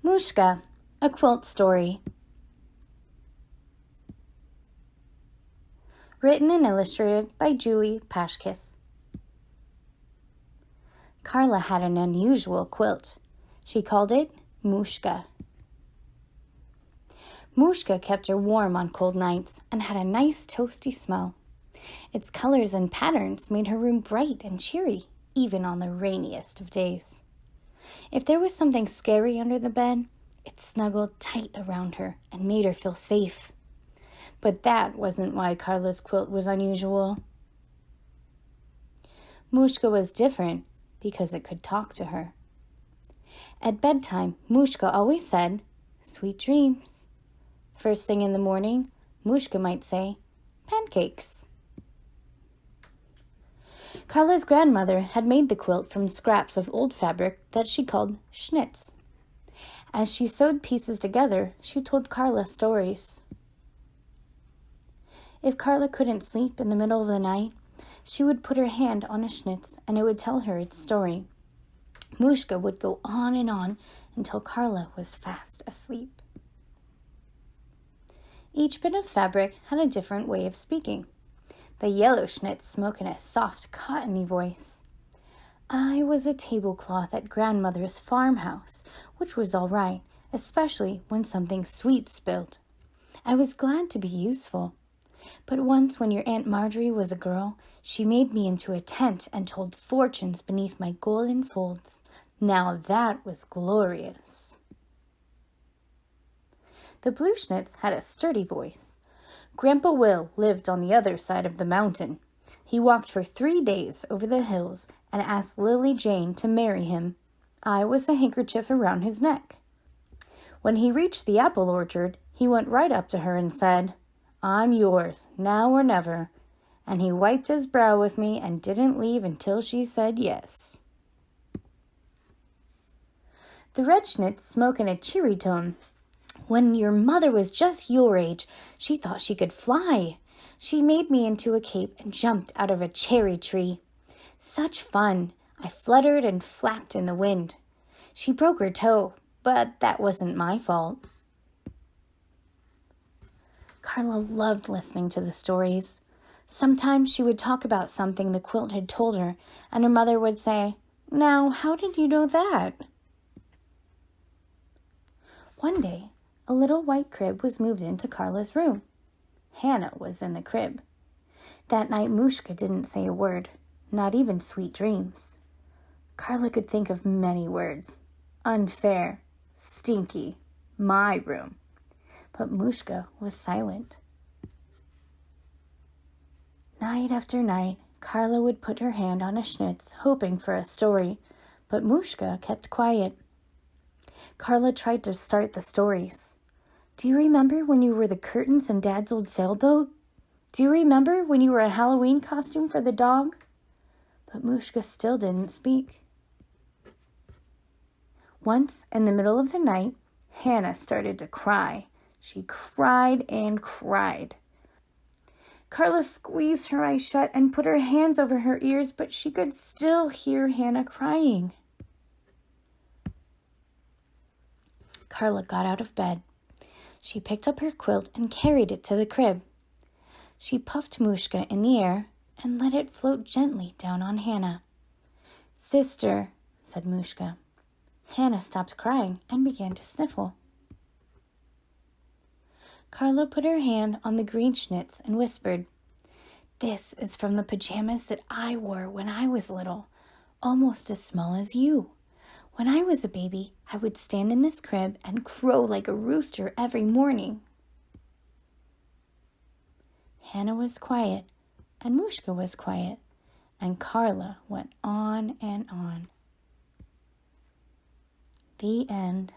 Mooshka, a quilt story. Written and illustrated by Julie Paschkis. Karla had an unusual quilt. She called it Mooshka. Mooshka kept her warm on cold nights and had a nice toasty smell. Its colors and patterns made her room bright and cheery, even on the rainiest of days. If there was something scary under the bed, it snuggled tight around her and made her feel safe. But that wasn't why Karla's quilt was unusual. Mooshka was different because it could talk to her. At bedtime, Mooshka always said, "Sweet dreams." First thing in the morning, Mooshka might say, "Pancakes." Karla's grandmother had made the quilt from scraps of old fabric that she called schnitz. As she sewed pieces together, she told Karla stories. If Karla couldn't sleep in the middle of the night, she would put her hand on a schnitz and it would tell her its story. Mooshka would go on until Karla was fast asleep. Each bit of fabric had a different way of speaking. The yellow schnitz spoke in a soft, cottony voice. "I was a tablecloth at grandmother's farmhouse, which was all right, especially when something sweet spilled. I was glad to be useful. But once when your Aunt Marjorie was a girl, she made me into a tent and told fortunes beneath my golden folds. Now that was glorious." The blue schnitz had a sturdy voice. Grandpa Will lived on the other side of the mountain. He walked for 3 days over the hills and asked Lily Jane to marry him. I was the handkerchief around his neck. When he reached the apple orchard, he went right up to her and said, "I'm yours, now or never." And he wiped his brow with me and didn't leave until she said yes. The red schnitz spoke in a cheery tone. "When your mother was just your age, she thought she could fly. She made me into a cape and jumped out of a cherry tree. Such fun! I fluttered and flapped in the wind. She broke her toe, but that wasn't my fault." Karla loved listening to the stories. Sometimes she would talk about something the quilt had told her, and her mother would say, "Now, how did you know that?" One day, a little white crib was moved into Karla's room. Hannah was in the crib. That night, Mooshka didn't say a word, not even sweet dreams. Karla could think of many words. Unfair, stinky, my room. But Mooshka was silent. Night after night, Karla would put her hand on a schnitz, hoping for a story, but Mooshka kept quiet. Karla tried to start the stories. "Do you remember when you were the curtains in Dad's old sailboat? Do you remember when you were a Halloween costume for the dog?" But Mooshka still didn't speak. Once, in the middle of the night, Hannah started to cry. She cried and cried. Karla squeezed her eyes shut and put her hands over her ears, but she could still hear Hannah crying. Karla got out of bed. She picked up her quilt and carried it to the crib. She puffed Mooshka in the air and let it float gently down on Hannah. "Sister," said Mooshka. Hannah stopped crying and began to sniffle. Karla put her hand on the green schnitz and whispered, "This is from the pajamas that I wore when I was little, almost as small as you. When I was a baby, I would stand in this crib and crow like a rooster every morning." Hannah was quiet, and Mooshka was quiet, and Karla went on and on. The end.